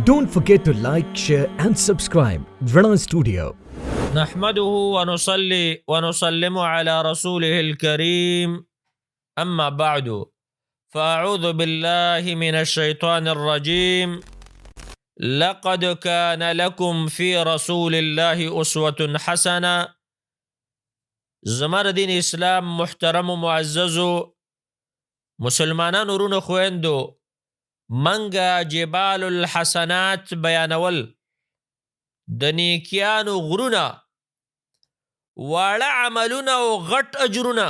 Don't forget to like, share and subscribe. Vrana Studio. نحمده ونصلي ونسلم على رسوله الكريم أما بعد فأعوذ بالله من الشيطان الرجيم لقد كان لكم في رسول الله أسوة حسنة. زمر دین اسلام محترم و معززو مسلمانان ورونو خويندو منگا جبال الحسنات بیانول د نیکیانو غرونا واړه عملونه او غټ اجرونه.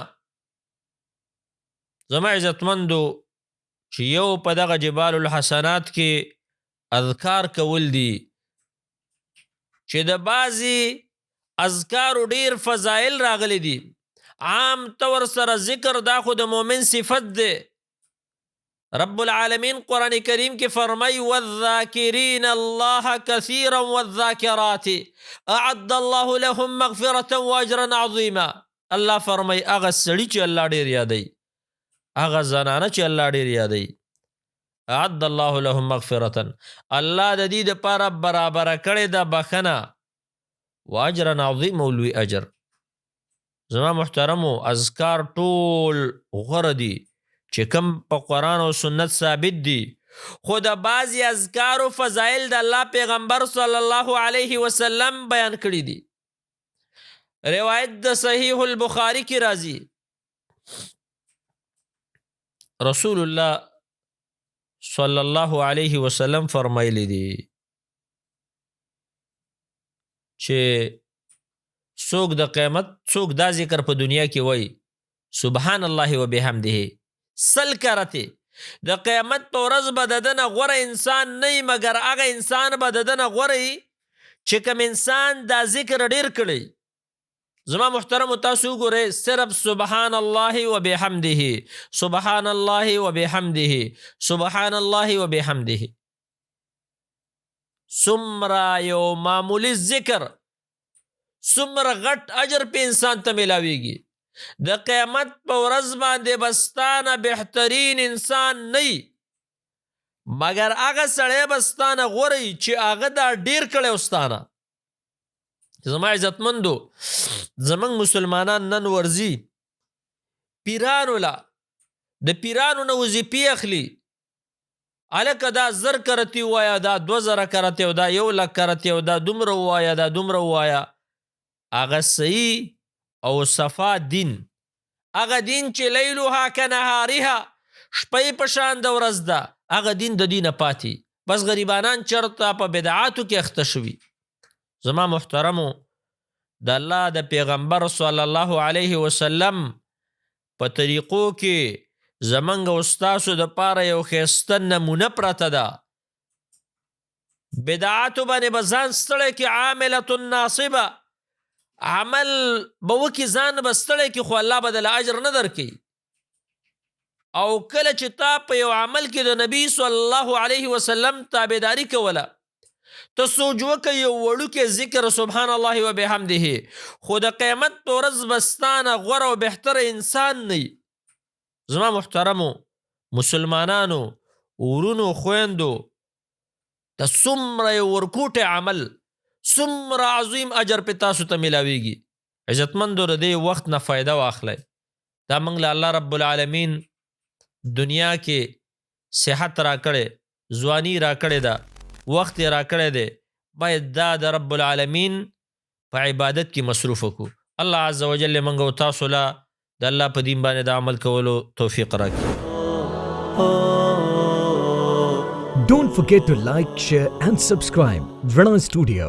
زما عزتمندو چې یو په دغه جبال الحسنات کې اذکار کول دي چې د بعضی اذکارو ډیر فضائل راغلی دي. عام طور سره ذکر دا خو د مؤمن صفت ده. رب العالمین قرآن کریم کی فرمائی والذاکرین اللہ کثیرا والذاکرات اعد اللہ لهم مغفرتا واجرا عظیما. اللہ فرمائی اغا سڑی چی اللہ دیر یادی، اغا زنانا چی اللہ دیر یادی، اعد اللہ لهم مغفرتا، اللہ دا دید پارا برابر کڑی دا بخنا واجرا عظیم اولوی اجر. زما محترمو اذکار طول غردی چې کم په قرآن او سنت ثابت دي، خو د بعضی اذکار و فضائل د الله پیغمبر صلی الله علیه وسلم بیان کړي دي. روایت د صحیح البخاری کی راځي، رسول الله صلی الله علیه وسلم فرمایلی دي چې څوک د قیامت څوک دا ذکر په دنیا کې وای سبحان الله و بحمده سل کرته، د قیامت په ورځ به د دنه غوره انسان نه مګر هغه انسان به د دنه غوره چې کوم انسان دا ذکر ډیر کړي. زما محترم تاسو وګورئ صرف سبحان الله وبحمده سبحان الله وبحمده سبحان الله وبحمده سمرا یو معمولی ذکر سمرا غټ اجر په انسان ته ملاویږي. د قیامت په ورځ باندې بستانه بهترین انسان نه مگر هغه سړی بستانه غوري چې هغه دا ډیر کړی وستانه. زما عزتمندو زمنګ مسلمانان نن ورزي پیرانو لا د پیرانو نه وظیفې اخلي، الکه دا زر کرتی وایا دا 2000 کرتی او دا 100,000 کرتی او دا دومره وایا دا دومره وایا. هغه صحیح او صفا دین، هغه دین چې لیلوها کنهارها شپې په شان د ورځ ده، هغه دین د دینه پاتې، بس غریبانان چرته په بدعاتو کې اخته شوي. زما محترمو د الله د پیغمبر صلی الله علیه وسلم په طریقو کې زمنګ او ستاسو د پاره یو ښایسته نمونه پرته ده. بدعاتو باندې به ځان ستړی کې عاملة ناصبه، عمل به وکي ځان به ستړی کې خو الله به دله اجر نه درکوي. او کله چې تا په یو عمل کې د نبی صلی الله علیه وسلم تابعداري کوله، ته سوچ وکړه یو وړوکی ذکر سبحان الله وبحمده، خو د قیامت په ورځ به ستانه غوره او بهتره انسان نه. زما محترمو مسلمانانو ورونو خویندو د څومره یو ورکوټی عمل څومره عظیم اجر په تاسو ته ملاویږي. عزتمندو د دې وخت نه فایده واخلئ. دا موږ له الله رب العالمین دنیا کې صحت را کړی، ځواني را کړې ده، وخت را کړی دی، باید دا د رب العالمین په عبادت کې مصروف وکړو. الله عز وجل موږ او تاسو له د الله په دین باندې د عمل کولو توفیق راکړي. Don't forget to like, share and subscribe. Vrana Studio.